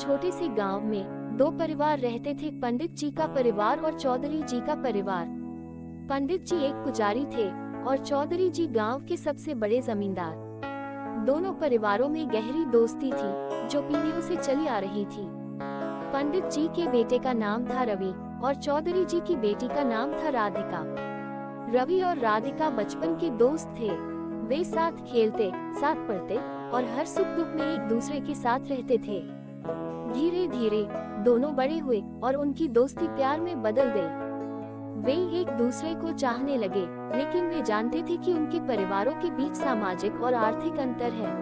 छोटे से गांव में दो परिवार रहते थे, पंडित जी का परिवार और चौधरी जी का परिवार। पंडित जी एक पुजारी थे और चौधरी जी गांव के सबसे बड़े जमींदार। दोनों परिवारों में गहरी दोस्ती थी जो पीढ़ियों से चली आ रही थी। पंडित जी के बेटे का नाम था रवि और चौधरी जी की बेटी का नाम था राधिका। रवि और राधिका बचपन के दोस्त थे। वे साथ खेलते, साथ पढ़ते और हर सुख दुख में एक दूसरे के साथ रहते थे। धीरे धीरे दोनों बड़े हुए और उनकी दोस्ती प्यार में बदल गई। वे एक दूसरे को चाहने लगे, लेकिन वे जानते थे कि उनके परिवारों के बीच सामाजिक और आर्थिक अंतर है।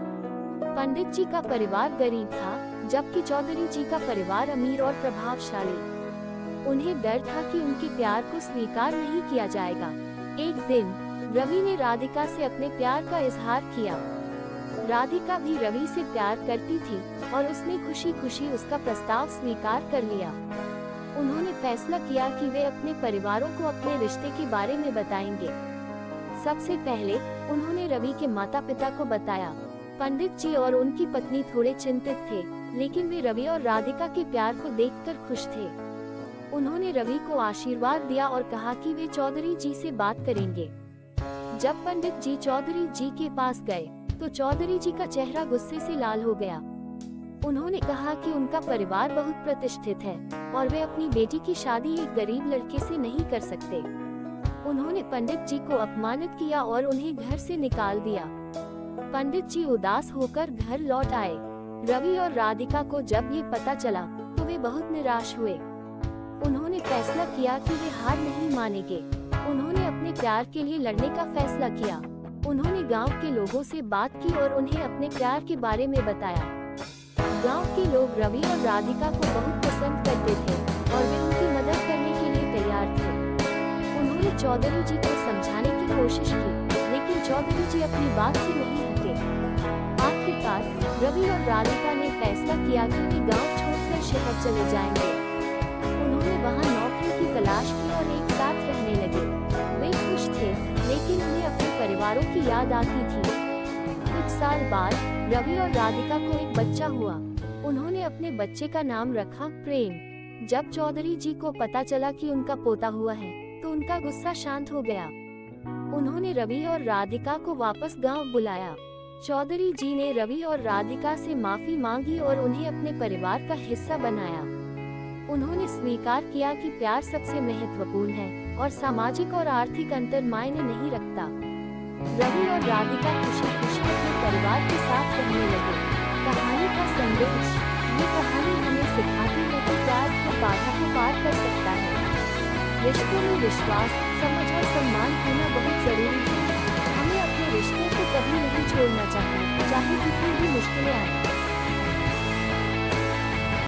पंडित जी का परिवार गरीब था, जबकि चौधरी जी का परिवार अमीर और प्रभावशाली। उन्हें डर था कि उनके प्यार को स्वीकार नहीं किया जाएगा। एक दिन रवि ने राधिका से अपने प्यार का इजहार किया। राधिका भी रवि से प्यार करती थी और उसने खुशी खुशी उसका प्रस्ताव स्वीकार कर लिया। उन्होंने फैसला किया कि वे अपने परिवारों को अपने रिश्ते के बारे में बताएंगे। सबसे पहले उन्होंने रवि के माता पिता को बताया। पंडित जी और उनकी पत्नी थोड़े चिंतित थे, लेकिन वे रवि और राधिका के प्यार को देखकर खुश थे। उन्होंने रवि को आशीर्वाद दिया और कहा कि वे चौधरी जी से बात करेंगे। जब पंडित जी चौधरी जी के पास गए तो चौधरी जी का चेहरा गुस्से से लाल हो गया। उन्होंने कहा कि उनका परिवार बहुत प्रतिष्ठित है और वे अपनी बेटी की शादी एक गरीब लड़के से नहीं कर सकते। उन्होंने पंडित जी को अपमानित किया और उन्हें घर से निकाल दिया। पंडित जी उदास होकर घर लौट आए। रवि और राधिका को जब ये पता चला तो वे बहुत निराश हुए। उन्होंने फैसला किया कि वे हार नहीं मानेंगे। उन्होंने अपने प्यार के लिए लड़ने का फैसला किया। उन्होंने गांव के लोगों से बात की और उन्हें अपने प्यार के बारे में बताया। गांव के लोग रवि और राधिका को बहुत पसंद करते थे और वे उनकी मदद करने के लिए तैयार थे। उन्होंने चौधरी जी को समझाने की कोशिश की, लेकिन चौधरी जी अपनी बात से नहीं हटे। आखिरकार रवि और राधिका ने फैसला किया कि वे गांव छोड़कर शहर चले जाएंगे। उन्होंने वहां नौकरी की तलाश की और एक साथ रहने लगे। वे खुश थे, लेकिन उन्हें अपने परिवारों की याद आती थी। कुछ साल बाद रवि और राधिका को एक बच्चा हुआ। उन्होंने अपने बच्चे का नाम रखा प्रेम। जब चौधरी जी को पता चला कि उनका पोता हुआ है तो उनका गुस्सा शांत हो गया। उन्होंने रवि और राधिका को वापस गांव बुलाया। चौधरी जी ने रवि और राधिका से माफी मांगी और उन्हें अपने परिवार का हिस्सा बनाया। उन्होंने स्वीकार किया कि प्यार सबसे महत्वपूर्ण है और सामाजिक और आर्थिक अंतर मायने नहीं रखता। रवि और राधिका खुशी खुशी अपने परिवार के साथ रहने लगे। कहानी का संदेश: ये कहानी हमें सिखाती है कि प्यार हर बाधा को पार कर सकता है। रिश्तों में विश्वास, समझ और सम्मान होना बहुत जरूरी है। हमें अपने रिश्तों को कभी नहीं छोड़ना चाहिए, चाहे कितनी भी मुश्किलें आए।